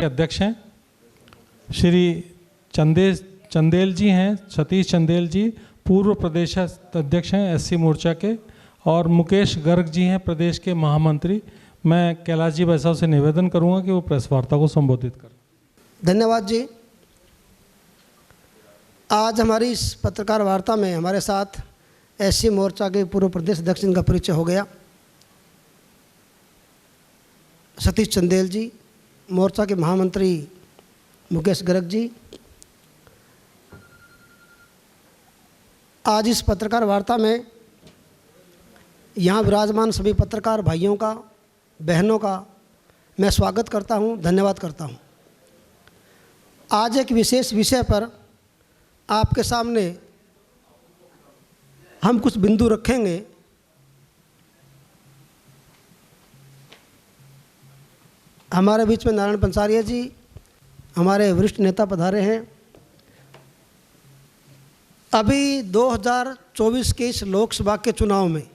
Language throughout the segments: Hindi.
अध्यक्ष हैं श्री चंदेल जी हैं, सतीश चंदेल जी पूर्व प्रदेश अध्यक्ष हैं एससी मोर्चा के, और मुकेश गर्ग जी हैं प्रदेश के महामंत्री। मैं कैलाश जी भाई साहब से निवेदन करूंगा कि वो प्रेस वार्ता को संबोधित करें। धन्यवाद जी। आज हमारी इस पत्रकार वार्ता में हमारे साथ एससी मोर्चा के पूर्व प्रदेश अध्यक्ष का परिचय हो गया, सतीश चंदेल जी, मोर्चा के महामंत्री मुकेश गर्ग जी। आज इस पत्रकार वार्ता में यहाँ विराजमान सभी पत्रकार भाइयों का, बहनों का मैं स्वागत करता हूँ, धन्यवाद करता हूँ। आज एक विशेष विषय पर आपके सामने हम कुछ बिंदु रखेंगे। हमारे बीच में नारायण पंसारिया जी हमारे वरिष्ठ नेता पधारे हैं। अभी 2024 के इस लोकसभा के चुनाव में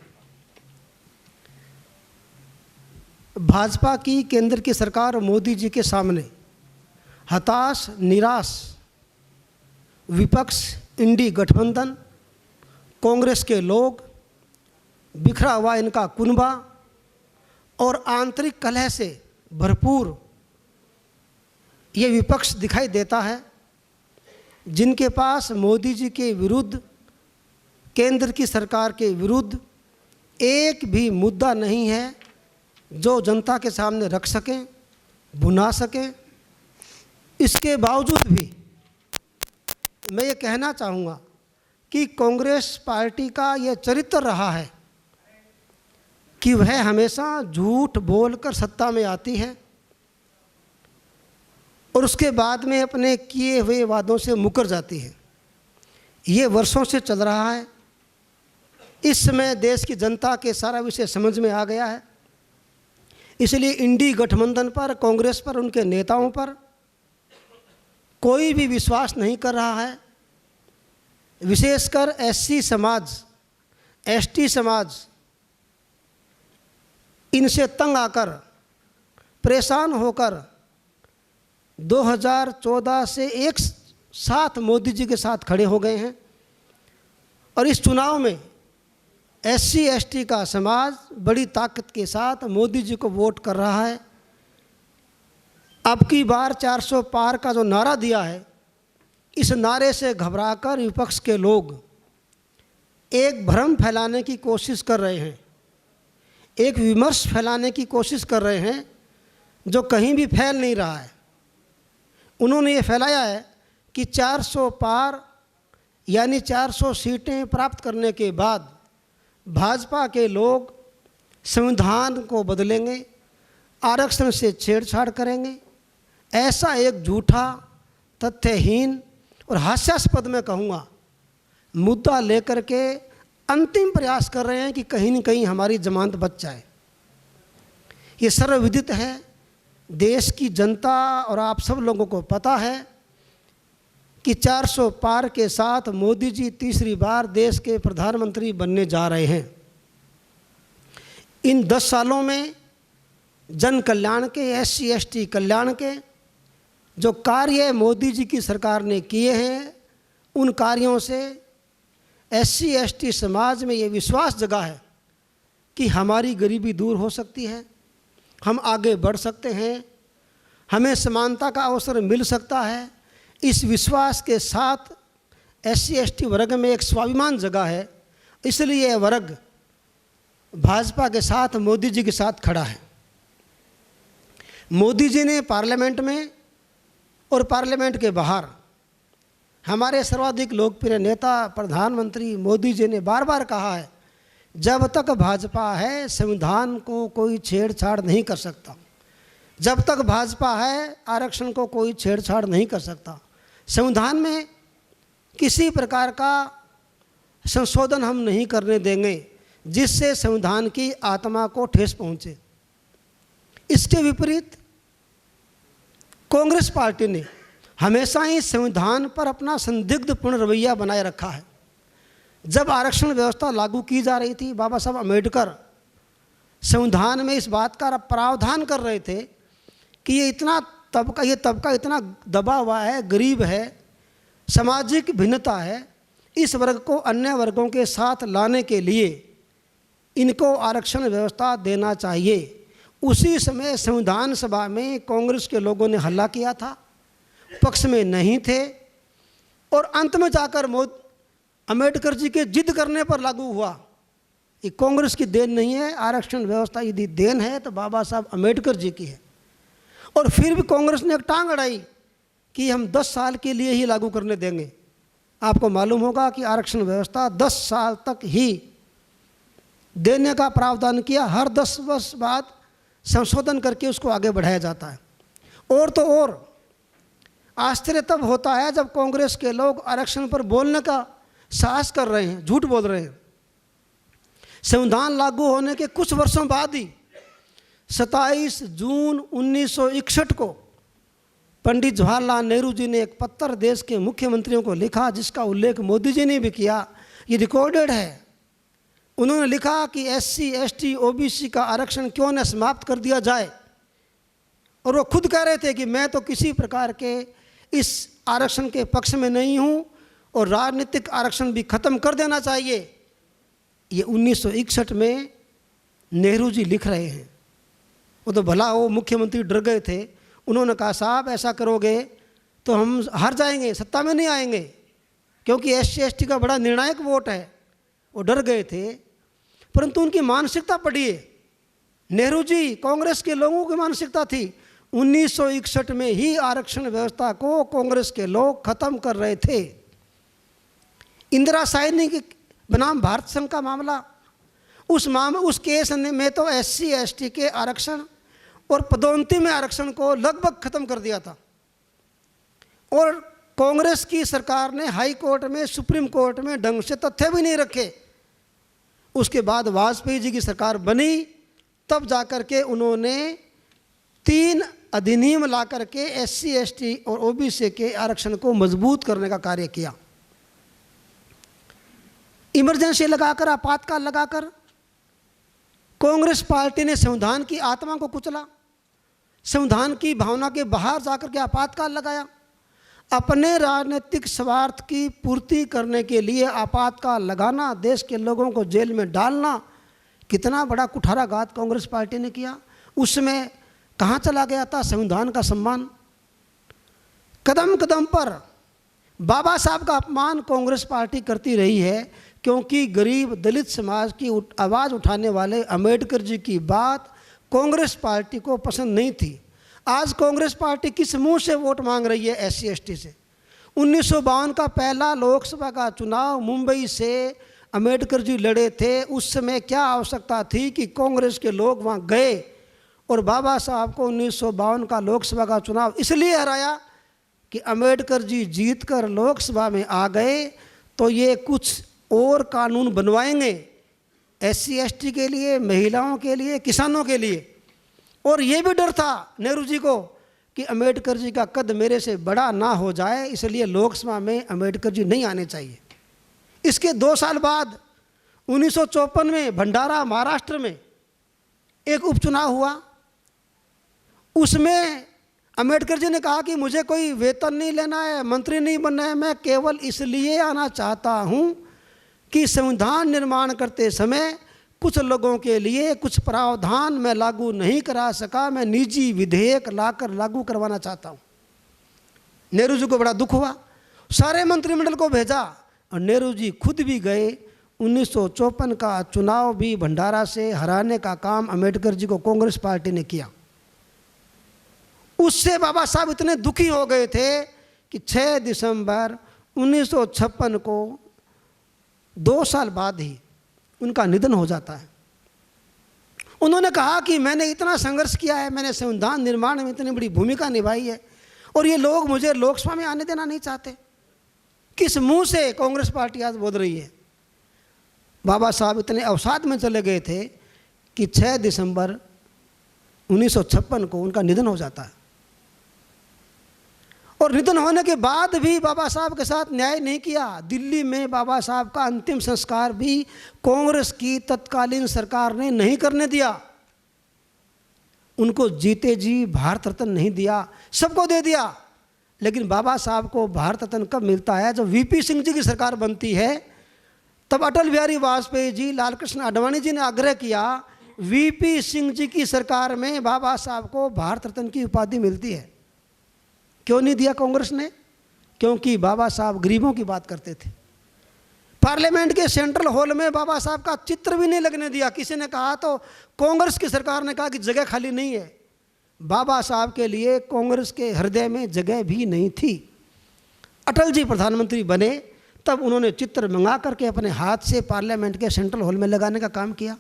भाजपा की केंद्र की सरकार और मोदी जी के सामने हताश, निराश विपक्ष, इंडी गठबंधन, कांग्रेस के लोग, बिखरा हुआ इनका कुनबा और आंतरिक कलह से भरपूर ये विपक्ष दिखाई देता है, जिनके पास मोदी जी के विरुद्ध, केंद्र की सरकार के विरुद्ध एक भी मुद्दा नहीं है जो जनता के सामने रख सकें, भुना सकें। इसके बावजूद भी मैं ये कहना चाहूँगा कि कांग्रेस पार्टी का ये चरित्र रहा है कि वह हमेशा झूठ बोलकर सत्ता में आती है और उसके बाद में अपने किए हुए वादों से मुकर जाती है। ये वर्षों से चल रहा है। इस समय देश की जनता के सारा विषय समझ में आ गया है, इसलिए इंडी गठबंधन पर, कांग्रेस पर, उनके नेताओं पर कोई भी विश्वास नहीं कर रहा है। विशेषकर एससी समाज, एसटी समाज इनसे तंग आकर, परेशान होकर 2014 से एक साथ मोदी जी के साथ खड़े हो गए हैं और इस चुनाव में एससी एसटी का समाज बड़ी ताकत के साथ मोदी जी को वोट कर रहा है। अब की बार 400 पार का जो नारा दिया है, इस नारे से घबराकर विपक्ष के लोग एक भ्रम फैलाने की कोशिश कर रहे हैं, एक विमर्श फैलाने की कोशिश कर रहे हैं जो कहीं भी फैल नहीं रहा है। उन्होंने ये फैलाया है कि 400 पार यानी 400 सीटें प्राप्त करने के बाद भाजपा के लोग संविधान को बदलेंगे, आरक्षण से छेड़छाड़ करेंगे। ऐसा एक झूठा, तथ्यहीन और हास्यास्पद मैं कहूँगा मुद्दा लेकर के अंतिम प्रयास कर रहे हैं कि कहीं न कहीं हमारी जमानत बच जाए। ये सर्वविदित है, देश की जनता और आप सब लोगों को पता है कि 400 पार के साथ मोदी जी तीसरी बार देश के प्रधानमंत्री बनने जा रहे हैं। इन 10 सालों में जन कल्याण के, एससी एसटी कल्याण के जो कार्य मोदी जी की सरकार ने किए हैं, उन कार्यों से एससी एसटी समाज में ये विश्वास जगा है कि हमारी गरीबी दूर हो सकती है, हम आगे बढ़ सकते हैं, हमें समानता का अवसर मिल सकता है। इस विश्वास के साथ एससी एसटी वर्ग में एक स्वाभिमान जगा है, इसलिए यह वर्ग भाजपा के साथ, मोदी जी के साथ खड़ा है। मोदी जी ने पार्लियामेंट में और पार्लियामेंट के बाहर हमारे सर्वाधिक लोकप्रिय नेता प्रधानमंत्री मोदी जी ने बार बार कहा है, जब तक भाजपा है संविधान को कोई छेड़छाड़ नहीं कर सकता, जब तक भाजपा है आरक्षण को कोई छेड़छाड़ नहीं कर सकता, संविधान में किसी प्रकार का संशोधन हम नहीं करने देंगे जिससे संविधान की आत्मा को ठेस पहुँचे। इसके विपरीत कांग्रेस पार्टी ने हमेशा ही संविधान पर अपना संदिग्धपूर्ण रवैया बनाए रखा है। जब आरक्षण व्यवस्था लागू की जा रही थी, बाबा साहब अम्बेडकर संविधान में इस बात का प्रावधान कर रहे थे कि ये तबका इतना दबा हुआ है, गरीब है, सामाजिक भिन्नता है, इस वर्ग को अन्य वर्गों के साथ लाने के लिए इनको आरक्षण व्यवस्था देना चाहिए। उसी समय संविधान सभा में कांग्रेस के लोगों ने हल्ला किया था, पक्ष में नहीं थे, और अंत में जाकर अम्बेडकर जी के जिद करने पर लागू हुआ। ये कांग्रेस की देन नहीं है, आरक्षण व्यवस्था यदि देन है तो बाबा साहब अम्बेडकर जी की है। और फिर भी कांग्रेस ने एक टांग अड़ाई कि हम 10 साल के लिए ही लागू करने देंगे। आपको मालूम होगा कि आरक्षण व्यवस्था 10 साल तक ही देने का प्रावधान किया, हर 10 वर्ष बाद संशोधन करके उसको आगे बढ़ाया जाता है। और तो और आश्चर्य तब होता है जब कांग्रेस के लोग आरक्षण पर बोलने का साहस कर रहे हैं, झूठ बोल रहे हैं। संविधान लागू होने के कुछ वर्षों बाद ही 27 जून 1961 को पंडित जवाहरलाल नेहरू जी ने एक पत्र देश के मुख्यमंत्रियों को लिखा, जिसका उल्लेख मोदी जी ने भी किया, ये रिकॉर्डेड है। उन्होंने लिखा कि SC, ST, OBC का आरक्षण क्यों न समाप्त कर दिया जाए। और वो खुद कह रहे थे कि मैं तो किसी प्रकार के इस आरक्षण के पक्ष में नहीं हूँ और राजनीतिक आरक्षण भी खत्म कर देना चाहिए। ये 1961 में नेहरू जी लिख रहे हैं। वो तो भला वो मुख्यमंत्री डर गए थे। उन्होंने कहा साहब ऐसा करोगे तो हम हार जाएंगे, सत्ता में नहीं आएंगे, क्योंकि SC, ST का बड़ा निर्णायक वोट है। वो डर गए थे, परंतु उनकी मानसिकता पढ़िए। नेहरू जी, कांग्रेस के लोगों की मानसिकता थी। 1961 में ही आरक्षण व्यवस्था को कांग्रेस के लोग खत्म कर रहे थे। इंदिरा साइनी के बनाम भारत संघ का मामला, उस केस में तो SC, ST के आरक्षण और पदोन्नति में आरक्षण को लगभग खत्म कर दिया था। और कांग्रेस की सरकार ने हाई कोर्ट में, सुप्रीम कोर्ट में ढंग से तथ्य भी नहीं रखे। उसके बाद वाजपेयी जी की सरकार बनी, तब जाकर के उन्होंने 3 अधिनियम ला करके SC, ST और OBC के आरक्षण को मजबूत करने का कार्य किया। इमरजेंसी लगाकर, आपातकाल लगाकर कांग्रेस पार्टी ने संविधान की आत्मा को कुचला, संविधान की भावना के बाहर जाकर के आपातकाल लगाया। अपने राजनीतिक स्वार्थ की पूर्ति करने के लिए आपातकाल लगाना, देश के लोगों को जेल में डालना, कितना बड़ा कुठाराघात कांग्रेस पार्टी ने किया। उसमें कहाँ चला गया था संविधान का सम्मान। कदम कदम पर बाबा साहब का अपमान कांग्रेस पार्टी करती रही है, क्योंकि गरीब दलित समाज की आवाज़ उठाने वाले अम्बेडकर जी की बात कांग्रेस पार्टी को पसंद नहीं थी। आज कांग्रेस पार्टी किस मुंह से वोट मांग रही है SC, ST से। 1952 का पहला लोकसभा का चुनाव मुंबई से अम्बेडकर जी लड़े थे। उस समय क्या आवश्यकता थी कि कांग्रेस के लोग वहाँ गए और बाबा साहब को 1952 का लोकसभा का चुनाव इसलिए हराया कि अम्बेडकर जी जीतकर लोकसभा में आ गए तो ये कुछ और कानून बनवाएंगे SC, ST के लिए, महिलाओं के लिए, किसानों के लिए। और ये भी डर था नेहरू जी को कि अम्बेडकर जी का कद मेरे से बड़ा ना हो जाए, इसलिए लोकसभा में अम्बेडकर जी नहीं आने चाहिए। इसके 2 साल बाद 1954 में भंडारा, महाराष्ट्र में एक उपचुनाव हुआ। उसमें अम्बेडकर जी ने कहा कि मुझे कोई वेतन नहीं लेना है, मंत्री नहीं बनना है, मैं केवल इसलिए आना चाहता हूँ कि संविधान निर्माण करते समय कुछ लोगों के लिए कुछ प्रावधान मैं लागू नहीं करा सका, मैं निजी विधेयक लाकर लागू करवाना चाहता हूँ। नेहरू जी को बड़ा दुख हुआ, सारे मंत्रिमंडल को भेजा और नेहरू जी खुद भी गए। 1954 का चुनाव भी भंडारा से हराने का काम अम्बेडकर जी को कांग्रेस पार्टी ने किया। उससे बाबा साहब इतने दुखी हो गए थे कि 6 दिसंबर 1956 को 2 साल बाद ही उनका निधन हो जाता है। उन्होंने कहा कि मैंने इतना संघर्ष किया है, मैंने संविधान निर्माण में इतनी बड़ी भूमिका निभाई है और ये लोग मुझे लोकसभा में आने देना नहीं चाहते। किस मुंह से कांग्रेस पार्टी आज बोल रही है। बाबा साहब इतने अवसाद में चले गए थे कि 6 दिसंबर 1956 को उनका निधन हो जाता है। और निधन होने के बाद भी बाबा साहब के साथ न्याय नहीं किया। दिल्ली में बाबा साहब का अंतिम संस्कार भी कांग्रेस की तत्कालीन सरकार ने नहीं करने दिया। उनको जीते जी भारत रत्न नहीं दिया, सबको दे दिया, लेकिन बाबा साहब को भारत रत्न कब मिलता है? जब वीपी सिंह जी की सरकार बनती है, तब अटल बिहारी वाजपेयी जी, लालकृष्ण आडवाणी जी ने आग्रह किया, वीपी सिंह जी की सरकार में बाबा साहब को भारत रत्न की उपाधि मिलती है। क्यों नहीं दिया कांग्रेस ने? क्योंकि बाबा साहब गरीबों की बात करते थे। पार्लियामेंट के सेंट्रल हॉल में बाबा साहब का चित्र भी नहीं लगने दिया। किसी ने कहा तो कांग्रेस की सरकार ने कहा कि जगह खाली नहीं है। बाबा साहब के लिए कांग्रेस के हृदय में जगह भी नहीं थी। अटल जी प्रधानमंत्री बने तब उन्होंने चित्र मंगा करके अपने हाथ से पार्लियामेंट के सेंट्रल हॉल में लगाने का काम किया।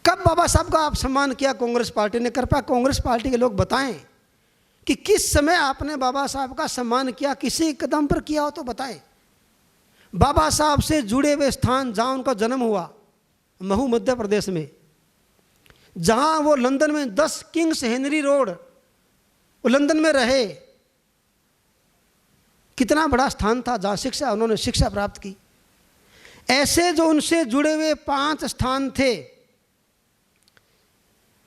कब बाबा साहब का आप सम्मान किया कांग्रेस पार्टी ने? कृपया कांग्रेस पार्टी के लोग बताएं कि किस समय आपने बाबा साहब का सम्मान किया, किसी कदम पर किया हो तो बताएं। बाबा साहब से जुड़े हुए स्थान जहाँ उनका जन्म हुआ, महू मध्य प्रदेश में, जहाँ वो लंदन में 10 किंग्स हेनरी रोड, वो लंदन में रहे, कितना बड़ा स्थान था जहाँ उन्होंने शिक्षा प्राप्त की। ऐसे जो उनसे जुड़े हुए 5 स्थान थे,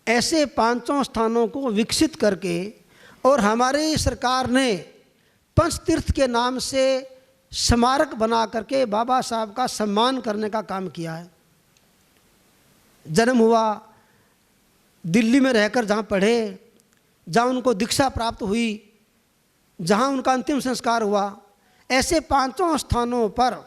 ऐसे 5 स्थानों को विकसित करके और हमारी सरकार ने पंचतीर्थ के नाम से स्मारक बना करके बाबा साहब का सम्मान करने का काम किया है। जन्म हुआ, दिल्ली में रहकर जहाँ पढ़े, जहाँ उनको दीक्षा प्राप्त हुई, जहाँ उनका अंतिम संस्कार हुआ, ऐसे 5 स्थानों पर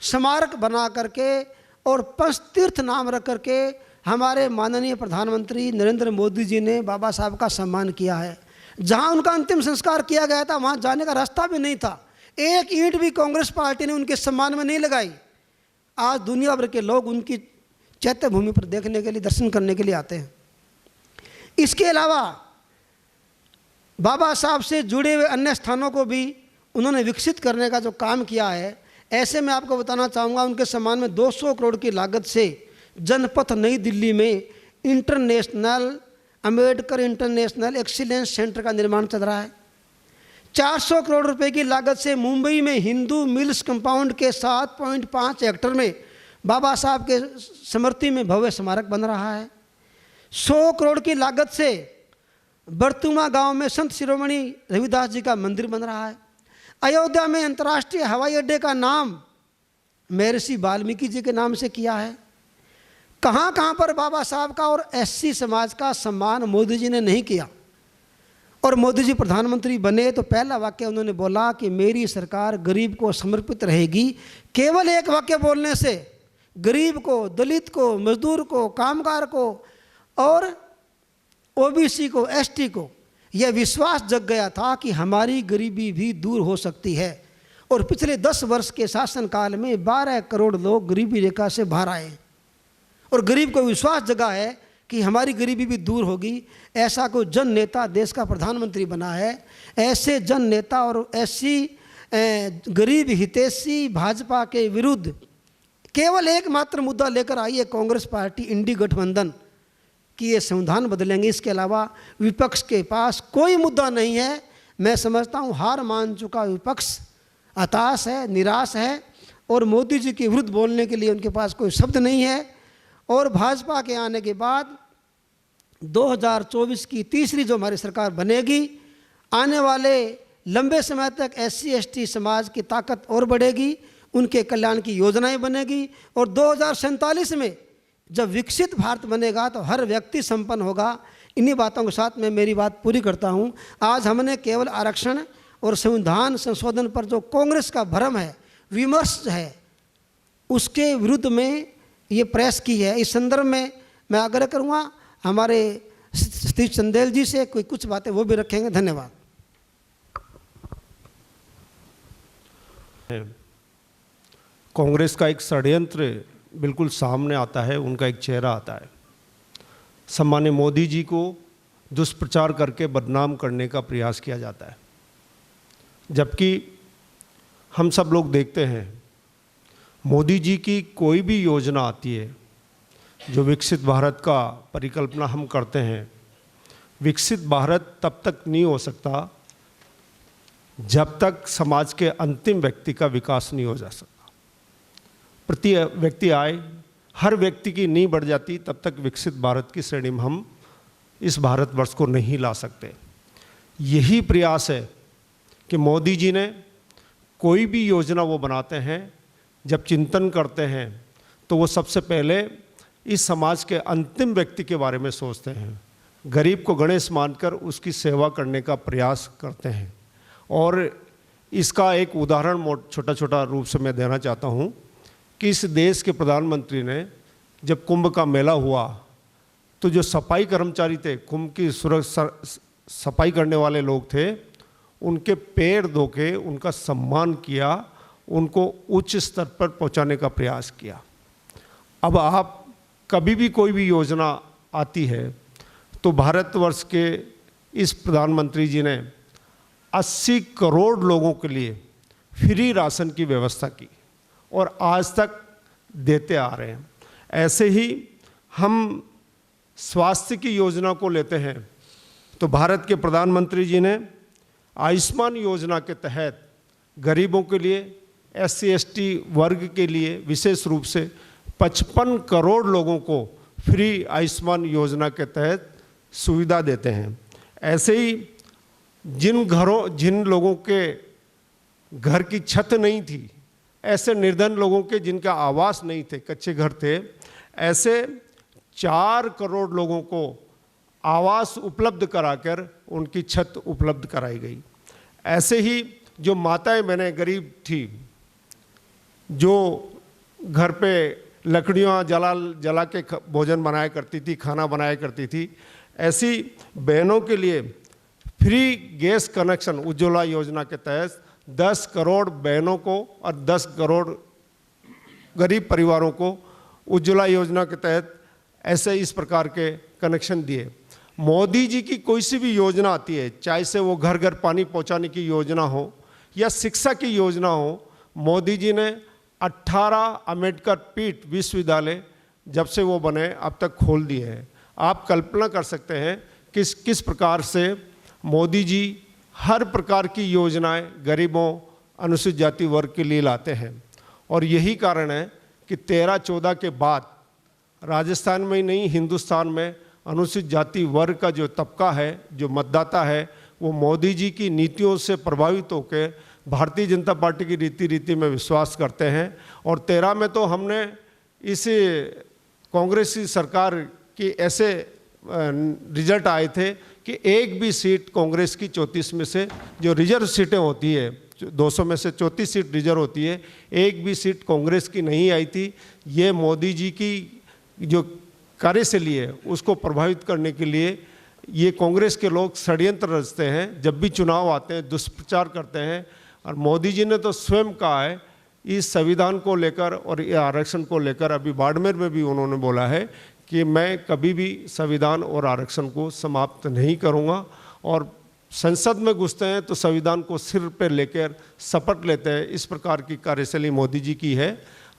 स्मारक बना करके और पंचतीर्थ नाम रख करके हमारे माननीय प्रधानमंत्री नरेंद्र मोदी जी ने बाबा साहब का सम्मान किया है। जहाँ उनका अंतिम संस्कार किया गया था वहाँ जाने का रास्ता भी नहीं था, एक ईंट भी कांग्रेस पार्टी ने उनके सम्मान में नहीं लगाई। आज दुनिया भर के लोग उनकी चैत्य भूमि पर देखने के लिए, दर्शन करने के लिए आते हैं। इसके अलावा बाबा साहब से जुड़े हुए अन्य स्थानों को भी उन्होंने विकसित करने का जो काम किया है, ऐसे मैं आपको बताना चाहूँगा, उनके सम्मान में 200 करोड़ की लागत से जनपथ नई दिल्ली में international Ambedkar international excellence centre का निर्माण चल रहा है। 400 करोड़ रुपए की लागत से मुंबई में हिंदू मिल्स कंपाउंड के 7.5 हेक्टेयर में बाबा साहब के स्मृति में भव्य स्मारक बन रहा है। 100 करोड़ की लागत से बरतुमा गांव में संत शिरोमणि रविदास जी का मंदिर बन रहा है। अयोध्या में अंतर्राष्ट्रीय हवाई अड्डे का नाम महर्षि वाल्मीकि जी के नाम से किया है। कहाँ कहाँ पर बाबा साहब का और एससी समाज का सम्मान मोदी जी ने नहीं किया। और मोदी जी प्रधानमंत्री बने तो पहला वाक्य उन्होंने बोला कि मेरी सरकार गरीब को समर्पित रहेगी। केवल एक वाक्य बोलने से गरीब को, दलित को, मजदूर को, कामगार को और ओबीसी को, एसटी को यह विश्वास जग गया था कि हमारी गरीबी भी दूर हो सकती है। और पिछले 10 वर्ष के शासनकाल में 12 करोड़ लोग गरीबी रेखा से बाहर आए और गरीब को विश्वास जगा है कि हमारी गरीबी भी दूर होगी। ऐसा कोई जन नेता देश का प्रधानमंत्री बना है। ऐसे जन नेता और ऐसी गरीब हितैषी भाजपा के विरुद्ध केवल एकमात्र मुद्दा लेकर आई है कांग्रेस पार्टी, इंडी गठबंधन, कि ये संविधान बदलेंगे। इसके अलावा विपक्ष के पास कोई मुद्दा नहीं है। मैं समझता हूँ हार मान चुका विपक्ष हताश है, निराश है और मोदी जी के विरुद्ध बोलने के लिए उनके पास कोई शब्द नहीं है। और भाजपा के आने के बाद 2024 की तीसरी जो हमारी सरकार बनेगी, आने वाले लंबे समय तक SC/ST समाज की ताकत और बढ़ेगी, उनके कल्याण की योजनाएं बनेगी और 2047 में जब विकसित भारत बनेगा तो हर व्यक्ति संपन्न होगा। इन्हीं बातों के साथ मैं मेरी बात पूरी करता हूँ। आज हमने केवल आरक्षण और संविधान संशोधन पर जो कांग्रेस का भ्रम है, विमर्श है, उसके विरुद्ध में ये प्रेस की है। इस संदर्भ में मैं आग्रह करूँगा हमारे सतीश चंदेल जी से कोई कुछ बातें वो भी रखेंगे। धन्यवाद। कांग्रेस का एक षड्यंत्र बिल्कुल सामने आता है, उनका एक चेहरा आता है। सम्मान्य मोदी जी को दुष्प्रचार करके बदनाम करने का प्रयास किया जाता है, जबकि हम सब लोग देखते हैं मोदी जी की कोई भी योजना आती है, जो विकसित भारत का परिकल्पना हम करते हैं, विकसित भारत तब तक नहीं हो सकता जब तक समाज के अंतिम व्यक्ति का विकास नहीं हो जा सकता। प्रति व्यक्ति आय, हर व्यक्ति की नींव बढ़ जाती, तब तक विकसित भारत की श्रेणी में हम इस भारतवर्ष को नहीं ला सकते। यही प्रयास है कि मोदी जी ने कोई भी योजना वो बनाते हैं, जब चिंतन करते हैं तो वो सबसे पहले इस समाज के अंतिम व्यक्ति के बारे में सोचते हैं। गरीब को गणेश मानकर उसकी सेवा करने का प्रयास करते हैं। और इसका एक उदाहरण छोटा छोटा रूप से मैं देना चाहता हूँ कि इस देश के प्रधानमंत्री ने जब कुंभ का मेला हुआ तो जो सफाई कर्मचारी थे, कुंभ की सफाई करने वाले लोग थे, उनके पैर धो के उनका सम्मान किया, उनको उच्च स्तर पर पहुंचाने का प्रयास किया। अब आप कभी भी कोई भी योजना आती है तो भारतवर्ष के इस प्रधानमंत्री जी ने 80 करोड़ लोगों के लिए फ्री राशन की व्यवस्था की और आज तक देते आ रहे हैं। ऐसे ही हम स्वास्थ्य की योजना को लेते हैं तो भारत के प्रधानमंत्री जी ने आयुष्मान योजना के तहत गरीबों के लिए, SC ST वर्ग के लिए विशेष रूप से 55 करोड़ लोगों को फ्री आयुष्मान योजना के तहत सुविधा देते हैं। ऐसे ही जिन लोगों के घर की छत नहीं थी, ऐसे निर्धन लोगों के जिनका आवास नहीं थे, कच्चे घर थे, ऐसे 4 करोड़ लोगों को आवास उपलब्ध कराकर उनकी छत उपलब्ध कराई गई। ऐसे ही जो माताएं बहनें गरीब थी, जो घर पे लकड़ियाँ जला के भोजन बनाया करती थी, खाना बनाया करती थी, ऐसी बहनों के लिए फ्री गैस कनेक्शन उज्ज्वला योजना के तहत 10 करोड़ बहनों को और 10 करोड़ गरीब परिवारों को उज्ज्वला योजना के तहत ऐसे इस प्रकार के कनेक्शन दिए। मोदी जी की कोई सी भी योजना आती है, चाहे से वो घर घर पानी पहुंचाने की योजना हो या शिक्षा की योजना हो, मोदी जी ने 18 अम्बेडकर पीठ विश्वविद्यालय जब से वो बने अब तक खोल दिए हैं। आप कल्पना कर सकते हैं किस प्रकार से मोदी जी हर प्रकार की योजनाएं गरीबों, अनुसूचित जाति वर्ग के लिए लाते हैं। और यही कारण है कि 13-14 के बाद राजस्थान में ही नहीं, हिंदुस्तान में अनुसूचित जाति वर्ग का जो तबका है, जो मतदाता है, वो मोदी जी की नीतियों से प्रभावित होकर भारतीय जनता पार्टी की रीति में विश्वास करते हैं। और 13 में तो हमने इस कांग्रेस की सरकार की ऐसे रिजल्ट आए थे कि एक भी सीट कांग्रेस की 34 में से जो रिजर्व सीटें होती है, 200 में से 34 सीट रिजर्व होती है, एक भी सीट कांग्रेस की नहीं आई थी। ये मोदी जी की जो कार्यशैली है उसको प्रभावित करने के लिए ये कांग्रेस के लोग षड्यंत्र रचते हैं। जब भी चुनाव आते हैं दुष्प्रचार करते हैं। और मोदी जी ने तो स्वयं कहा है इस संविधान को लेकर और ये आरक्षण को लेकर, अभी बाड़मेर में भी उन्होंने बोला है कि मैं कभी भी संविधान और आरक्षण को समाप्त नहीं करूंगा। और संसद में घुसते हैं तो संविधान को सिर पर लेकर शपथ लेते हैं। इस प्रकार की कार्यशैली मोदी जी की है।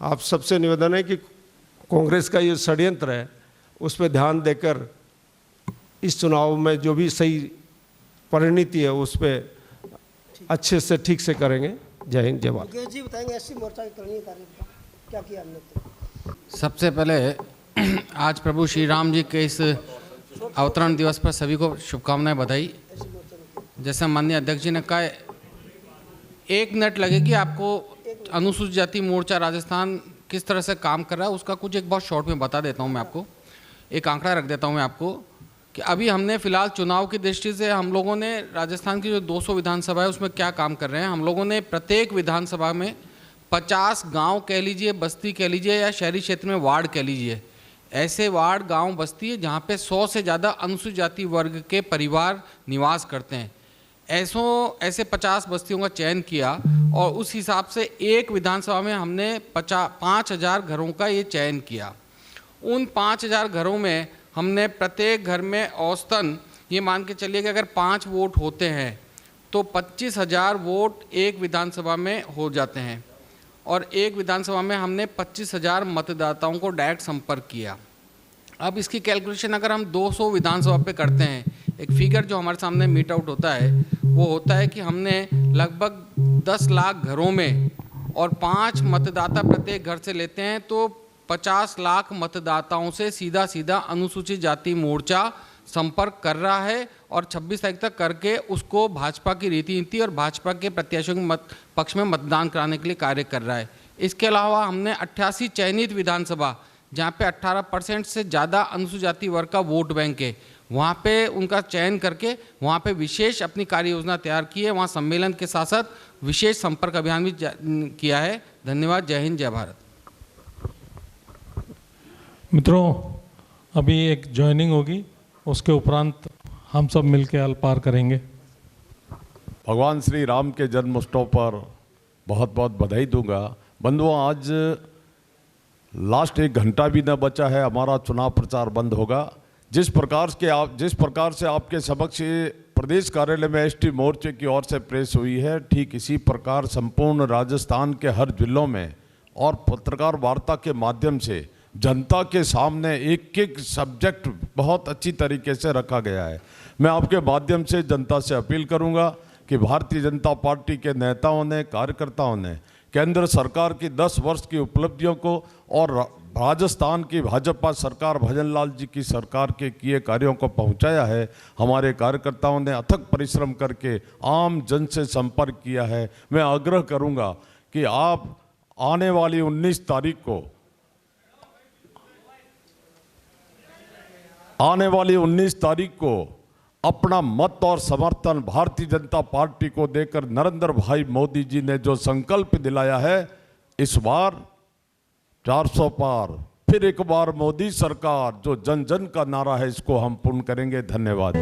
आप सबसे निवेदन है कि कांग्रेस का ये षड्यंत्र है उस पर ध्यान देकर इस चुनाव में जो भी सही परिणति है उस पर अच्छे से ठीक से करेंगे। जय हिंद, जय भारत। मुकेश जी बताएंगे SC मोर्चा की करणीय कार्य क्या किया हमने तो? सबसे पहले आज प्रभु श्री राम जी के इस अवतरण दिवस पर सभी को शुभकामनाएं, बधाई। जैसे माननीय अध्यक्ष जी ने कहा, 1 मिनट लगेगी आपको अनुसूचित जाति मोर्चा राजस्थान किस तरह से काम कर रहा है उसका कुछ एक बहुत शॉर्ट में बता देता हूं। मैं आपको एक आंकड़ा रख देता हूं मैं आपको कि अभी हमने फिलहाल चुनाव की दृष्टि से हम लोगों ने राजस्थान की जो 200 विधानसभा है उसमें क्या काम कर रहे हैं। हम लोगों ने प्रत्येक विधानसभा में 50 गांव कह लीजिए, बस्ती कह लीजिए या शहरी क्षेत्र में वार्ड कह लीजिए, ऐसे वार्ड गांव बस्ती है जहां पे 100 से ज़्यादा अनुसूचित जाति वर्ग के परिवार निवास करते हैं। ऐसे 50 बस्तियों का चयन किया और उस हिसाब से एक विधानसभा में हमने 5000 घरों का ये चयन किया। उन 5000 घरों में हमने प्रत्येक घर में औसतन ये मान के चलिए कि अगर 5 वोट होते हैं तो 25,000 वोट एक विधानसभा में हो जाते हैं। और एक विधानसभा में हमने 25,000 मतदाताओं को डायरेक्ट संपर्क किया। अब इसकी कैलकुलेशन अगर हम 200 विधानसभा पे करते हैं, एक फिगर जो हमारे सामने मीट आउट होता है वो होता है कि हमने लगभग 10 लाख घरों में और 5 मतदाता प्रत्येक घर से लेते हैं, तो 50 लाख मतदाताओं से सीधा सीधा अनुसूचित जाति मोर्चा संपर्क कर रहा है और 26 तारीख तक करके उसको भाजपा की रीति नीति और भाजपा के प्रत्याशियों के पक्ष में मतदान कराने के लिए कार्य कर रहा है। इसके अलावा हमने 88 चयनित विधानसभा जहाँ पे 18% से ज़्यादा अनुसूचित जाति वर्ग का वोट बैंक है, वहाँ पे उनका चयन करके वहाँ पे विशेष अपनी कार्य योजना तैयार की है। वहाँ सम्मेलन के साथ साथ विशेष संपर्क अभियान भी किया है। धन्यवाद। जय हिंद, जय भारत। मित्रों, अभी एक ज्वाइनिंग होगी, उसके उपरांत हम सब मिलकर अल्पार करेंगे। भगवान श्री राम के जन्मोत्सव पर बहुत बहुत बधाई दूंगा। बंधुओं, आज लास्ट 1 घंटा भी न बचा है, हमारा चुनाव प्रचार बंद होगा। जिस प्रकार से आपके समक्ष प्रदेश कार्यालय में एसटी मोर्चे की ओर से प्रेस हुई है, ठीक इसी प्रकार संपूर्ण राजस्थान के हर जिलों में और पत्रकार वार्ता के माध्यम से जनता के सामने एक एक सब्जेक्ट बहुत अच्छी तरीके से रखा गया है। मैं आपके माध्यम से जनता से अपील करूंगा कि भारतीय जनता पार्टी के नेताओं ने, कार्यकर्ताओं ने केंद्र सरकार की 10 वर्ष की उपलब्धियों को और राजस्थान की भाजपा सरकार, भजनलाल जी की सरकार के किए कार्यों को पहुंचाया है। हमारे कार्यकर्ताओं ने अथक परिश्रम करके आम जन से संपर्क किया है। मैं आग्रह करूंगा कि आप आने वाली 19 तारीख को अपना मत और समर्थन भारतीय जनता पार्टी को देकर नरेंद्र भाई मोदी जी ने जो संकल्प दिलाया है, इस बार 400 पार, फिर एक बार मोदी सरकार, जो जन जन का नारा है, इसको हम पूर्ण करेंगे। धन्यवाद।